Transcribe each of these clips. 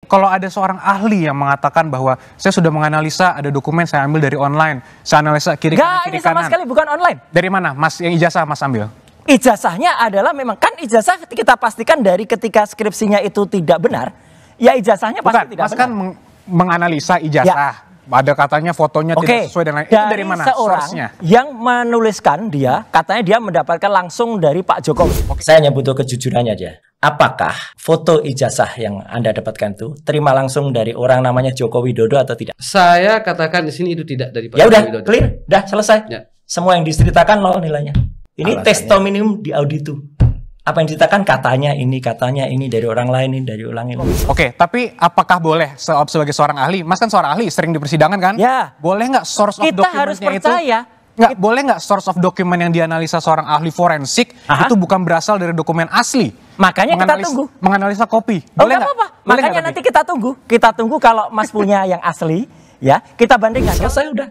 kalau ada seorang ahli yang mengatakan bahwa saya sudah menganalisa ada dokumen saya ambil dari online, saya analisa kiri kanan, kiri ini sama kanan. sekali bukan online. Dari mana Mas yang ijazah Mas ambil? Ijazahnya adalah memang kan ijazah kita pastikan dari ketika skripsinya itu tidak benar, ya ijazahnya pasti tidak Mas benar. kan menganalisa ijazah. Ada katanya fotonya tidak sesuai dan lain. Itu dari mana source-nya? Yang menuliskan katanya dia mendapatkan langsung dari Pak Jokowi. Saya hanya butuh kejujurannya aja. Apakah foto ijazah yang Anda dapatkan itu terima langsung dari orang namanya Joko Widodo atau tidak? Saya katakan di sini itu tidak dari Pak Ya udah, Widodo. clear, udah selesai. Ya. Semua yang diceritakan nol nilainya. Ini testimonium di auditu. Apa yang diceritakan katanya ini dari orang lain, ini dari orang ini. Oke, tapi apakah boleh sebagai seorang ahli, Mas kan seorang ahli sering di persidangan kan? Ya. Boleh nggak source of Kita harus percaya. Boleh nggak source of dokumen yang dianalisa seorang ahli forensik itu bukan berasal dari dokumen asli? Makanya kita tunggu. Menganalisa kopi. Boleh nggak? Apa-apa. Makanya nanti kita tunggu. Kita tunggu kalau Mas punya yang asli, ya kita bandingkan. Selesai udah.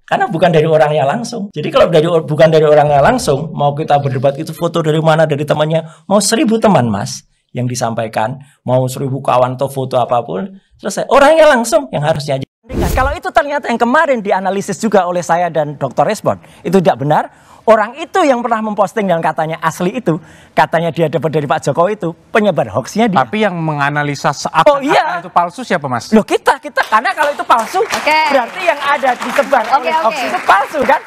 Karena bukan dari orangnya langsung. Jadi kalau bukan dari orangnya langsung, mau kita berdebat itu foto dari mana, dari temannya, mau 1000 teman Mas yang disampaikan, mau 1000 kawan atau foto apapun, selesai. Orangnya langsung yang harusnya aja. Kalau itu ternyata yang kemarin dianalisis juga oleh saya dan Dr. Respon, itu tidak benar. Orang itu yang pernah memposting dan katanya asli itu, katanya dia dapat dari Pak Jokowi itu, penyebar hoaxnya dia. Tapi yang menganalisa seakan itu palsu siapa Mas? Loh kita, karena kalau itu palsu, berarti yang ada disebar oleh hoax itu palsu kan?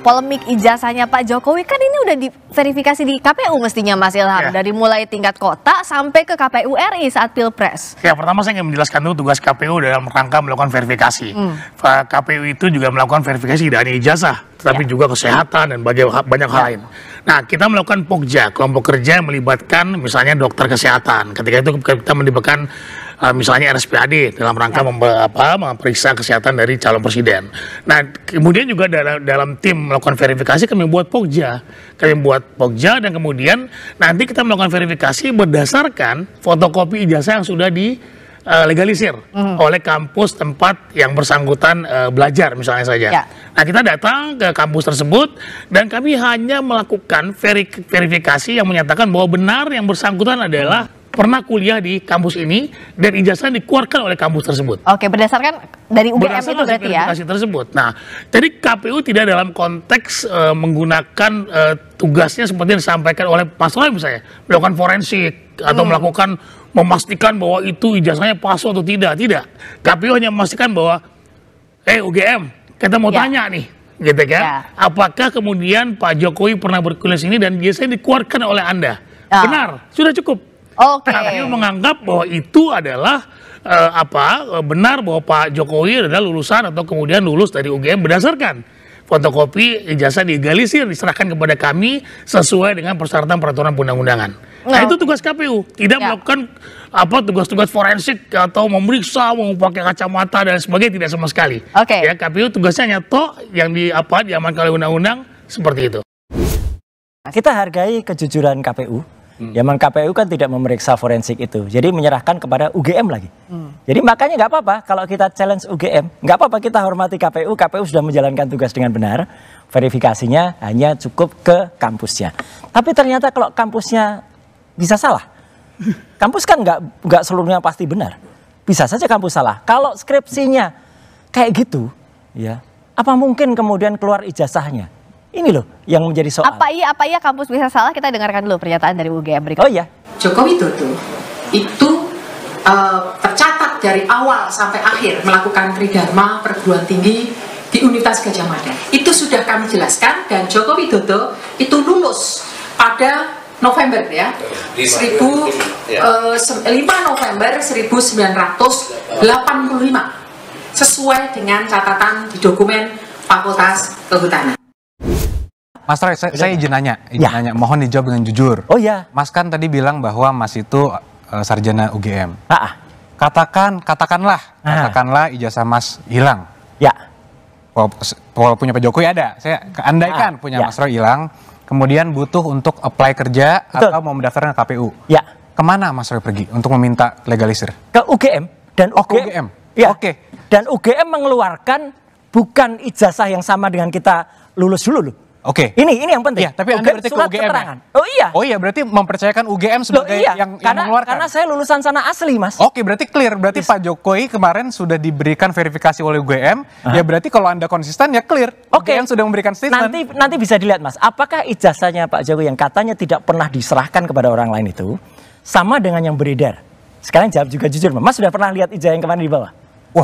Polemik ijazahnya Pak Jokowi kan ini udah diverifikasi di KPU mestinya Mas Ilham. Dari mulai tingkat kota sampai ke KPU RI saat Pilpres. Ya, pertama saya ingin menjelaskan dulu tugas KPU dalam rangka melakukan verifikasi. KPU itu juga melakukan verifikasi tidak hanya ijazah, tetapi juga kesehatan dan banyak hal lain. Nah, kita melakukan POKJA, kelompok kerja yang melibatkan misalnya dokter kesehatan. Ketika itu kita melibatkan misalnya RSPAD dalam rangka memeriksa kesehatan dari calon presiden. Nah, kemudian juga dalam tim melakukan verifikasi kami buat POKJA. Kami buat POKJA dan kemudian nanti kita melakukan verifikasi berdasarkan fotokopi ijazah yang sudah legalisir oleh kampus tempat yang bersangkutan belajar misalnya saja. Nah, kita datang ke kampus tersebut dan kami hanya melakukan verifikasi yang menyatakan bahwa benar yang bersangkutan adalah pernah kuliah di kampus ini dan ijazah dikeluarkan oleh kampus tersebut. Oke, berdasarkan dari UGM itu berarti ya? Verifikasi tersebut. Nah, jadi KPU tidak dalam konteks menggunakan tugasnya seperti yang disampaikan oleh Mas Roy misalnya, melakukan forensik atau memastikan bahwa itu ijazahnya palsu atau tidak. Tidak. KPU hanya memastikan bahwa UGM, kita mau tanya nih, gitu kan? Apakah kemudian Pak Jokowi pernah berkuliah sini dan ijazahnya dikeluarkan oleh Anda? Benar, sudah cukup. KPU menganggap bahwa itu adalah benar bahwa Pak Jokowi adalah lulusan atau kemudian lulus dari UGM berdasarkan fotokopi ijazah digalisir diserahkan kepada kami sesuai dengan persyaratan peraturan perundang-undangan. Nah, itu tugas KPU, tidak melakukan tugas-tugas forensik atau memeriksa, mau pakai kacamata dan sebagainya, tidak sama sekali. Ya, KPU tugasnya hanya yang diamankan oleh undang-undang seperti itu. Kita hargai kejujuran KPU. Ya, memang KPU kan tidak memeriksa forensik itu, jadi menyerahkan kepada UGM lagi. Jadi makanya nggak apa-apa kalau kita challenge UGM, nggak apa-apa, kita hormati KPU. KPU sudah menjalankan tugas dengan benar, verifikasinya hanya cukup ke kampusnya. Tapi ternyata kalau kampusnya bisa salah, kampus kan nggak seluruhnya pasti benar, bisa saja kampus salah. Kalau skripsinya kayak gitu, ya apa mungkin kemudian keluar ijazahnya? Ini loh yang menjadi soal. Apa iya kampus bisa salah? Kita dengarkan dulu pernyataan dari UGM berikut. Oh iya. Joko Widodo itu tercatat dari awal sampai akhir melakukan tridharma perguruan tinggi di Universitas Gadjah Mada. Itu sudah kami jelaskan dan Joko Widodo itu lulus pada November ya. 5 November 1985 sesuai dengan catatan di dokumen Fakultas Kehutanan. Mas Roy, saya izin nanya, mohon dijawab dengan jujur. Oh ya. Mas kan tadi bilang bahwa Mas itu sarjana UGM. Katakanlah ijazah Mas hilang. Ya. Kalau punya Pak Jokowi ada, saya andaikan punya Mas Roy hilang, kemudian butuh untuk apply kerja atau mau mendaftarkan ke KPU. Ya. Kemana Mas Roy pergi untuk meminta legalisir? Ke UGM dan UGM. Ya. Dan UGM mengeluarkan bukan ijazah yang sama dengan kita lulus dulu loh. Oke. Ini yang penting. Iya, tapi Anda berarti ke surat UGM keterangan. ya? Oh iya. Oh iya, berarti mempercayakan UGM sebagai Loh, iya. yang karena mengeluarkan. saya lulusan sana asli, Mas. Oke, berarti clear. Berarti Pak Jokowi kemarin sudah diberikan verifikasi oleh UGM. Ya berarti kalau Anda konsisten ya clear. Oke. UGM sudah memberikan statement. Nanti bisa dilihat, Mas. Apakah ijazahnya Pak Jokowi yang katanya tidak pernah diserahkan kepada orang lain itu sama dengan yang beredar? Sekarang jawab juga jujur, Mas. Sudah pernah lihat ijazah yang kemarin di bawah? Wah,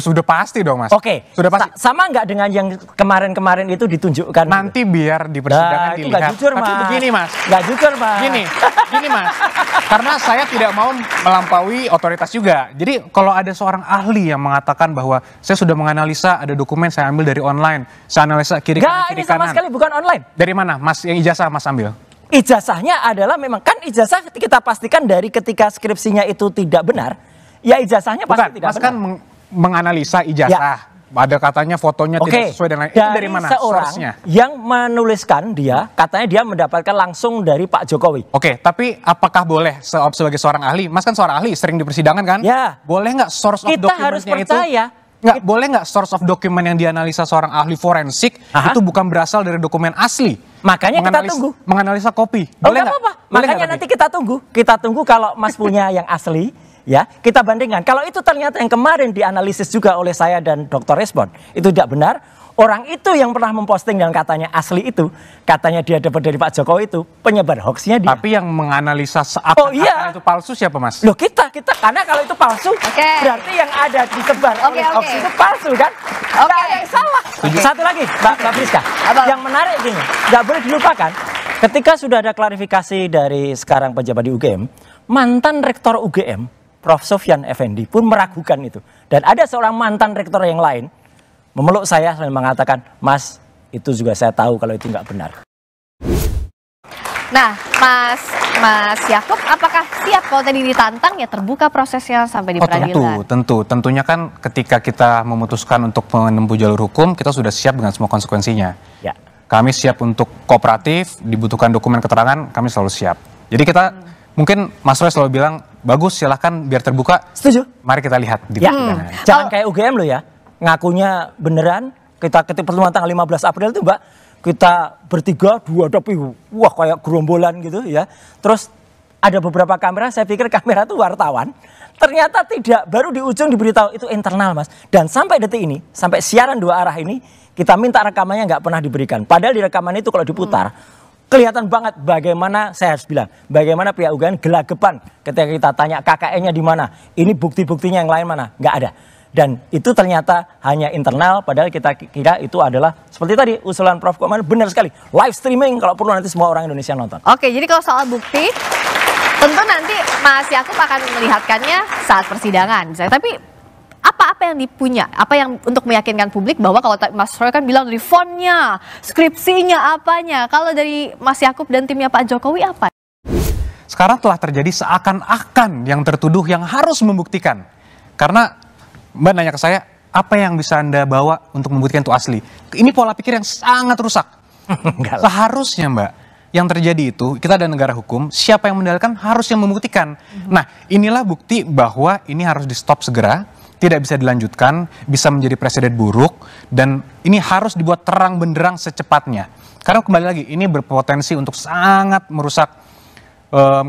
sudah pasti dong, Mas. Oke. Sudah pasti. Sama nggak dengan yang kemarin-kemarin itu ditunjukkan? Nanti biar di persidangan itu dilihat. nggak jujur, Tapi Mas. begini, Mas. Nggak jujur, Mas. Gini, Mas. Karena saya tidak mau melampaui otoritas juga. Jadi kalau ada seorang ahli yang mengatakan bahwa saya sudah menganalisa ada dokumen saya ambil dari online, saya analisa kiri kanan, Nggak, kiri ini sama kanan. sekali bukan online. Dari mana, Mas? Yang ijazah Mas ambil? Ijazahnya adalah memang kan ijazah kita pastikan dari ketika skripsinya itu tidak benar, ya ijazahnya Bukan, pasti tidak Mas benar. kan menganalisa ijazah. Ada katanya fotonya tidak sesuai dengan itu dari mana? Seorang Source-nya? yang menuliskan dia, katanya dia mendapatkan langsung dari Pak Jokowi. Oke, tapi apakah boleh sebagai seorang ahli? Mas kan seorang ahli, sering di persidangan kan? Ya. Boleh nggak source of Kita harus dokumennya percaya. Nggak, boleh nggak source of dokumen yang dianalisa seorang ahli forensik itu bukan berasal dari dokumen asli? Makanya kita tunggu. Menganalisa kopi. Oh, Boleh nggak nggak? apa-apa. Boleh Makanya nggak nanti kita tunggu. Kita tunggu kalau Mas punya yang asli, ya kita bandingkan. Kalau itu ternyata yang kemarin dianalisis juga oleh saya dan Dr. Respon itu tidak benar. Orang itu yang pernah memposting dan katanya asli itu, katanya dia dapat dari Pak Jokowi itu penyebar hoaxnya dia. Tapi yang menganalisa seakan-akan itu palsu siapa, Mas? Loh kita karena kalau itu palsu, berarti yang ada disebar oleh hoax itu palsu kan? Nggak ada yang salah. Satu lagi, Mbak Priska, yang menarik gini, nggak boleh dilupakan, ketika sudah ada klarifikasi dari sekarang pejabat di UGM, mantan rektor UGM, Prof. Sofyan Effendi pun meragukan itu. Dan ada seorang mantan rektor yang lain, memeluk saya dan mengatakan, Mas, itu juga saya tahu kalau itu nggak benar. Nah, Mas Yakub, apakah siap kalau tadi ditantang ya terbuka prosesnya sampai di peradilan? Tentunya kan ketika kita memutuskan untuk menempuh jalur hukum, kita sudah siap dengan semua konsekuensinya. Ya. Kami siap untuk kooperatif, dibutuhkan dokumen keterangan, kami selalu siap. Jadi kita mungkin Mas Roy selalu bilang, bagus silahkan biar terbuka. Setuju. Mari kita lihat di Ya. persidangan. Jangan kayak UGM loh ya, ngakunya beneran, kita ketika pertemuan tanggal 15 April itu Mbak, kita bertiga tapi wah kayak gerombolan gitu ya. Terus ada beberapa kamera, saya pikir kamera itu wartawan. Ternyata tidak, baru di ujung diberitahu itu internal, Mas. Dan sampai detik ini, sampai siaran dua arah ini, kita minta rekamannya nggak pernah diberikan. Padahal di rekaman itu kalau diputar, kelihatan banget bagaimana, saya harus bilang, bagaimana pihak UGM gelagapan ketika kita tanya KKN-nya di mana, ini bukti-buktinya yang lain mana, nggak ada. Dan itu ternyata hanya internal, padahal kita kira itu adalah seperti tadi usulan Prof. Koman, benar sekali, live streaming kalau perlu nanti semua orang Indonesia nonton. Oke, jadi kalau soal bukti, tentu nanti Mas Yakub akan melihatkannya saat persidangan, misalnya. Tapi apa yang dipunya, apa yang untuk meyakinkan publik bahwa kalau Mas Roy kan bilang dari fontnya, skripsinya, apanya, kalau dari Mas Yakub dan timnya Pak Jokowi apa? Sekarang telah terjadi seakan-akan yang tertuduh yang harus membuktikan. Karena Mbak nanya ke saya, apa yang bisa Anda bawa untuk membuktikan itu asli? Ini pola pikir yang sangat rusak. Seharusnya Mbak, yang terjadi itu, kita ada negara hukum, siapa yang mendalilkan harus yang membuktikan. Nah, inilah bukti bahwa ini harus di stop segera, tidak bisa dilanjutkan, bisa menjadi presiden buruk, dan ini harus dibuat terang benderang secepatnya. Karena kembali lagi, ini berpotensi untuk sangat merusak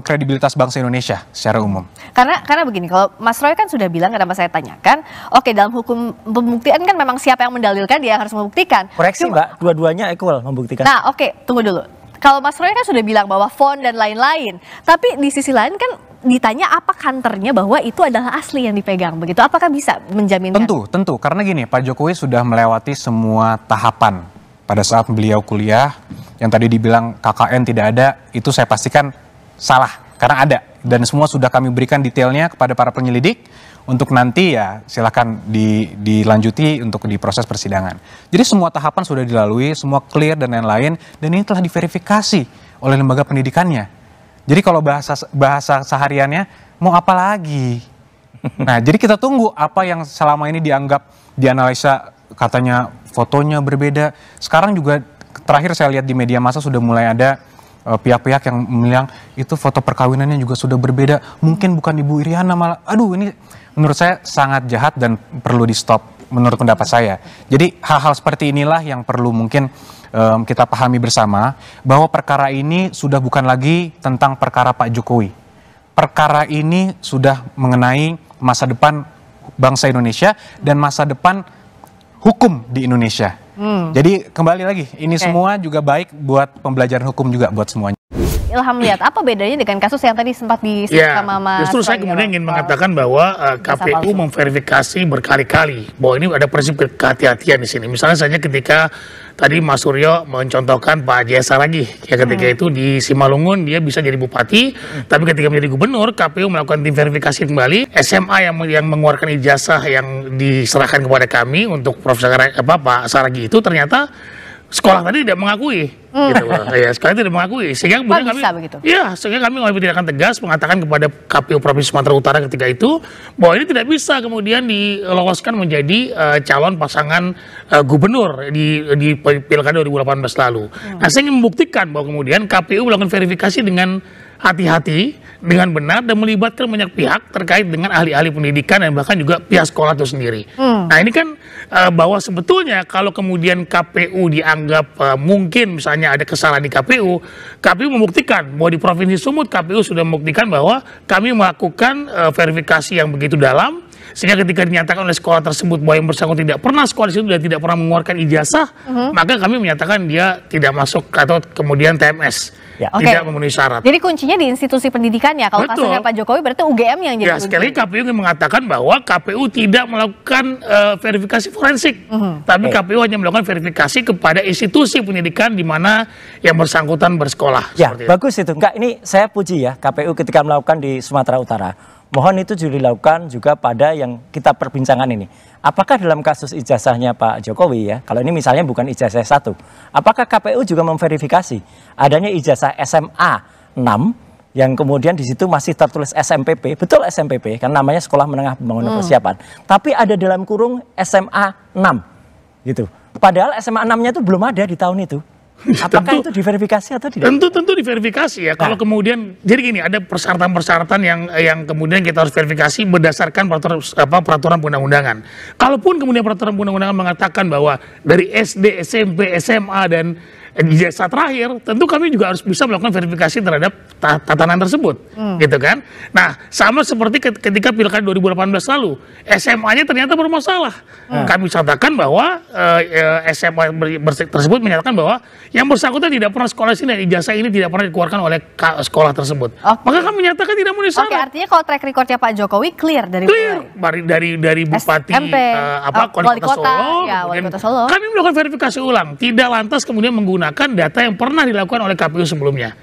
kredibilitas bangsa Indonesia secara umum. Karena begini, kalau Mas Roy kan sudah bilang, kenapa saya tanyakan, oke dalam hukum pembuktian kan memang siapa yang mendalilkan dia harus membuktikan. Koreksi Mbak, dua-duanya equal membuktikan. Nah oke, tunggu dulu. Kalau Mas Roy kan sudah bilang bahwa font dan lain-lain, tapi di sisi lain kan ditanya apa kantornya bahwa itu adalah asli yang dipegang, begitu? Apakah bisa menjaminkan? Tentu. Karena gini, Pak Jokowi sudah melewati semua tahapan pada saat beliau kuliah. Yang tadi dibilang KKN tidak ada, itu saya pastikan salah, karena ada. Dan semua sudah kami berikan detailnya kepada para penyelidik untuk nanti ya silakan dilanjuti untuk di proses persidangan. Jadi semua tahapan sudah dilalui, semua clear dan lain-lain, dan ini telah diverifikasi oleh lembaga pendidikannya. Jadi kalau bahasa sehariannya mau apa lagi? Nah, jadi kita tunggu apa yang selama ini dianalisa katanya fotonya berbeda. Sekarang juga terakhir saya lihat di media massa sudah mulai ada pihak-pihak yang bilang itu foto perkawinannya juga sudah berbeda, mungkin bukan Ibu Iriana malah. Aduh, ini menurut saya sangat jahat dan perlu di stop menurut pendapat saya. Jadi hal-hal seperti inilah yang perlu mungkin kita pahami bersama bahwa perkara ini sudah bukan lagi tentang perkara Pak Jokowi. Perkara ini sudah mengenai masa depan bangsa Indonesia dan masa depan hukum di Indonesia. Jadi kembali lagi, ini semua juga baik buat pembelajaran hukum juga buat semuanya. Ilham lihat apa bedanya dengan kasus yang tadi sempat disebut sama Mas justru saya kemudian ingin mengatakan bahwa KPU memverifikasi berkali-kali bahwa ini ada prinsip kehati-hatian di sini. Misalnya saja ketika tadi Mas Suryo mencontohkan Pak Jaya Saragih, ya ketika itu di Simalungun dia bisa jadi bupati, tapi ketika menjadi gubernur KPU melakukan tim verifikasi kembali. SMA yang mengeluarkan ijazah yang diserahkan kepada kami untuk Profesor Pak Saragih itu ternyata sekolah tadi tidak mengakui, gitu loh. Ya, sekolah tidak mengakui, sehingga kemudian kami mengambil tindakan tegas mengatakan kepada KPU Provinsi Sumatera Utara ketika itu bahwa ini tidak bisa kemudian diloloskan menjadi calon pasangan gubernur di Pilkada 2018 lalu. Nah, saya ingin membuktikan bahwa kemudian KPU melakukan verifikasi dengan hati-hati, dengan benar dan melibatkan banyak pihak terkait dengan ahli-ahli pendidikan dan bahkan juga pihak sekolah itu sendiri. Nah, ini kan bahwa sebetulnya kalau kemudian KPU dianggap mungkin misalnya ada kesalahan di KPU membuktikan bahwa di Provinsi Sumut KPU sudah membuktikan bahwa kami melakukan verifikasi yang begitu dalam, sehingga ketika dinyatakan oleh sekolah tersebut bahwa yang bersangkutan tidak pernah sekolah di situ dan tidak pernah mengeluarkan ijazah, maka kami menyatakan dia tidak masuk atau kemudian TMS. Tidak memenuhi syarat. Jadi kuncinya di institusi pendidikannya. Kalau kasusnya Pak Jokowi berarti UGM yang jadi kunci. Sekali KPU ingin mengatakan bahwa KPU tidak melakukan verifikasi forensik, tapi KPU hanya melakukan verifikasi kepada institusi pendidikan di mana yang bersangkutan bersekolah. Ya, bagus itu. Enggak, ini saya puji ya KPU ketika melakukan di Sumatera Utara. Mohon itu juga dilakukan juga pada yang kita perbincangkan ini. Apakah dalam kasus ijazahnya Pak Jokowi ya, kalau ini misalnya bukan ijazah 1, apakah KPU juga memverifikasi adanya ijazah SMA 6 yang kemudian di situ masih tertulis SMPP, betul SMPP, kan namanya Sekolah Menengah Pembangunan Persiapan, tapi ada dalam kurung SMA 6 gitu. Padahal SMA 6-nya itu belum ada di tahun itu. Apakah itu diverifikasi atau tidak? Tentu diverifikasi ya. Kalau kemudian jadi gini, ada persyaratan-persyaratan yang kemudian kita harus verifikasi berdasarkan peraturan undang-undangan. Kalaupun kemudian peraturan undang-undangan mengatakan bahwa dari SD, SMP, SMA dan ijazah terakhir, tentu kami juga harus bisa melakukan verifikasi terhadap tatanan tersebut, gitu kan? Nah, sama seperti ketika Pilkada 2018 lalu, SMA-nya ternyata bermasalah. Kami katakan bahwa SMA tersebut menyatakan bahwa yang bersangkutan tidak pernah sekolah sini dan ijazah ini tidak pernah dikeluarkan oleh sekolah tersebut. Maka kami menyatakan tidak memenuhi syarat. Artinya kalau track recordnya Pak Jokowi clear dari bupati, wali kota Solo, kami melakukan verifikasi ulang, tidak lantas kemudian menggunakan data yang pernah dilakukan oleh KPU sebelumnya.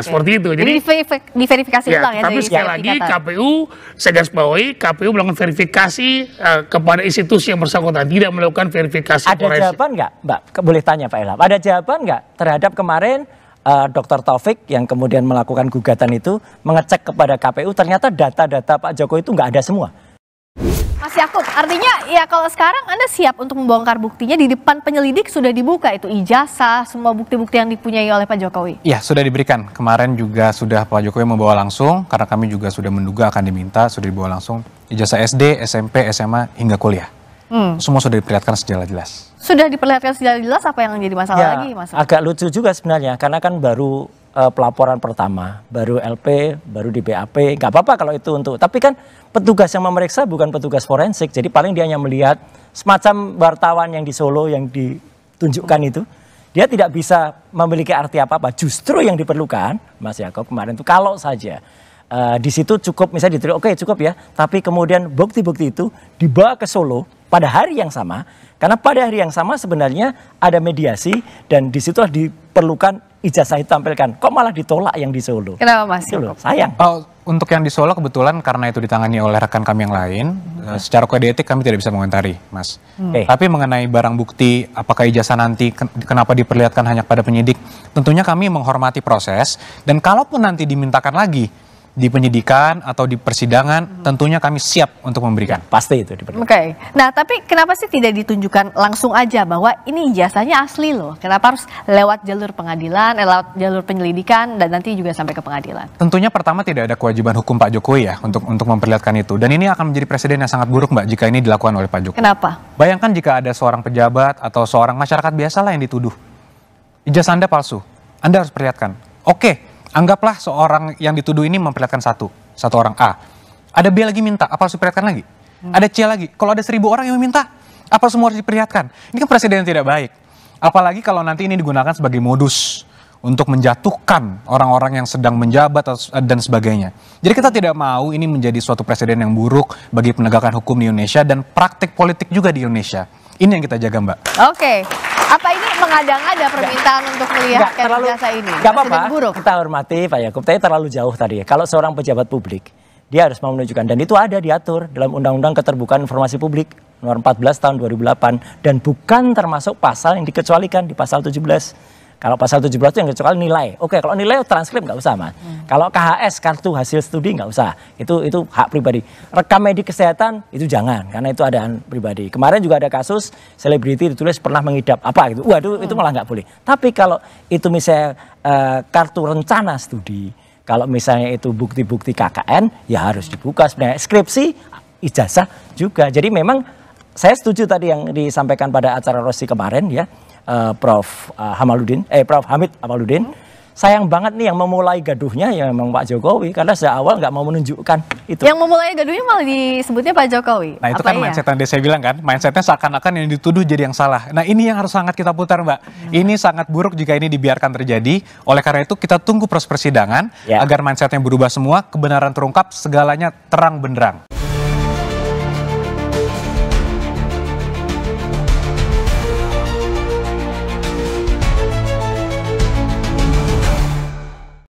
Seperti itu. Jadi diverifikasi ulang ya. Tapi sekali lagi KPU, saya garis bawahi, KPU melakukan verifikasi kepada institusi yang bersangkutan, tidak melakukan verifikasi forensik. Ada jawaban nggak, Mbak? Boleh tanya Pak Ilham. Ada jawaban nggak terhadap kemarin Dr. Taufik yang kemudian melakukan gugatan itu mengecek kepada KPU ternyata data-data Pak Jokowi itu nggak ada semua? Mas Yakub, artinya ya kalau sekarang Anda siap untuk membongkar buktinya di depan penyelidik sudah dibuka itu ijazah, semua bukti-bukti yang dipunyai oleh Pak Jokowi? Ya, sudah diberikan. Kemarin juga sudah Pak Jokowi membawa langsung, karena kami juga sudah menduga akan diminta, sudah dibawa langsung ijazah SD, SMP, SMA, hingga kuliah. Semua sudah diperlihatkan secara jelas. Sudah diperlihatkan secara jelas, apa yang jadi masalah lagi, Mas? Agak lucu juga sebenarnya, karena kan baru pelaporan pertama, baru LP, baru di BAP, nggak apa-apa kalau itu untuk, tapi kan petugas yang memeriksa bukan petugas forensik, jadi paling dia hanya melihat semacam wartawan yang di Solo yang ditunjukkan itu, dia tidak bisa memiliki arti apa-apa. Justru yang diperlukan, Mas Yakob kemarin itu kalau saja di situ cukup misalnya diterima, oke cukup ya, tapi kemudian bukti-bukti itu dibawa ke Solo pada hari yang sama, karena pada hari yang sama sebenarnya ada mediasi dan disitulah diperlukan ijazah ditampilkan. Kok malah ditolak yang di Solo? Kenapa Mas? Sayang. Untuk yang di Solo kebetulan karena itu ditangani oleh rekan kami yang lain, secara kode etik kami tidak bisa mengomentari, Mas. Tapi mengenai barang bukti, apakah ijazah nanti kenapa diperlihatkan hanya pada penyidik, tentunya kami menghormati proses, dan kalaupun nanti dimintakan lagi di penyidikan atau di persidangan, tentunya kami siap untuk memberikan. Pasti itu diperlukan. Oke. Nah, tapi kenapa sih tidak ditunjukkan langsung aja bahwa ini ijazahnya asli loh? Kenapa harus lewat jalur pengadilan, lewat jalur penyelidikan, dan nanti juga sampai ke pengadilan? Tentunya pertama tidak ada kewajiban hukum Pak Jokowi ya untuk memperlihatkan itu. Dan ini akan menjadi presiden yang sangat buruk, Mbak, jika ini dilakukan oleh Pak Jokowi. Kenapa? Bayangkan jika ada seorang pejabat atau seorang masyarakat biasa lah yang dituduh. ijazah Anda palsu, Anda harus perlihatkan. Oke, anggaplah seorang yang dituduh ini memperlihatkan satu orang A. Ada B lagi minta, apa harus diperlihatkan lagi? Ada C lagi. Kalau ada 1.000 orang yang meminta, apa semua harus diperlihatkan? Ini kan presiden yang tidak baik. Apalagi kalau nanti ini digunakan sebagai modus untuk menjatuhkan orang-orang yang sedang menjabat dan sebagainya. Jadi kita tidak mau ini menjadi suatu presiden yang buruk bagi penegakan hukum di Indonesia dan praktik politik juga di Indonesia. Ini yang kita jaga, Mbak. Oke. Apa ini mengada-ngada permintaan untuk melihatkan ijazah ini? Nggak apa-apa, buruk. kita hormati Pak Yakub, tapi terlalu jauh tadi ya. Kalau seorang pejabat publik, dia harus mau menunjukkan, dan itu ada diatur dalam Undang-Undang Keterbukaan Informasi Publik nomor 14 tahun 2008, dan bukan termasuk pasal yang dikecualikan di pasal 17. Kalau pasal 17 itu yang kecuali nilai. Oke, kalau nilai transkrip nggak usah, Mas. Kalau KHS, kartu hasil studi nggak usah. Itu hak pribadi. Rekam medik kesehatan itu jangan, karena itu adaan pribadi. Kemarin juga ada kasus selebriti ditulis pernah mengidap apa gitu. Waduh, itu malah nggak boleh. Tapi kalau itu misalnya kartu rencana studi, kalau misalnya itu bukti-bukti KKN, ya harus dibuka sebenarnya. Skripsi, ijazah juga. Jadi memang saya setuju tadi yang disampaikan pada acara Rosi kemarin ya. Prof. Hamid Hamaludin, sayang banget nih yang memulai gaduhnya ya memang Pak Jokowi, karena sejak awal nggak mau menunjukkan itu. Yang memulai gaduhnya malah disebutnya Pak Jokowi. Nah itu kan mindset yang saya bilang kan, mindsetnya seakan-akan yang dituduh jadi yang salah. Nah ini yang harus sangat kita putar, Mbak. Ini sangat buruk jika ini dibiarkan terjadi. Oleh karena itu kita tunggu proses persidangan agar mindsetnya berubah semua, kebenaran terungkap, segalanya terang benderang.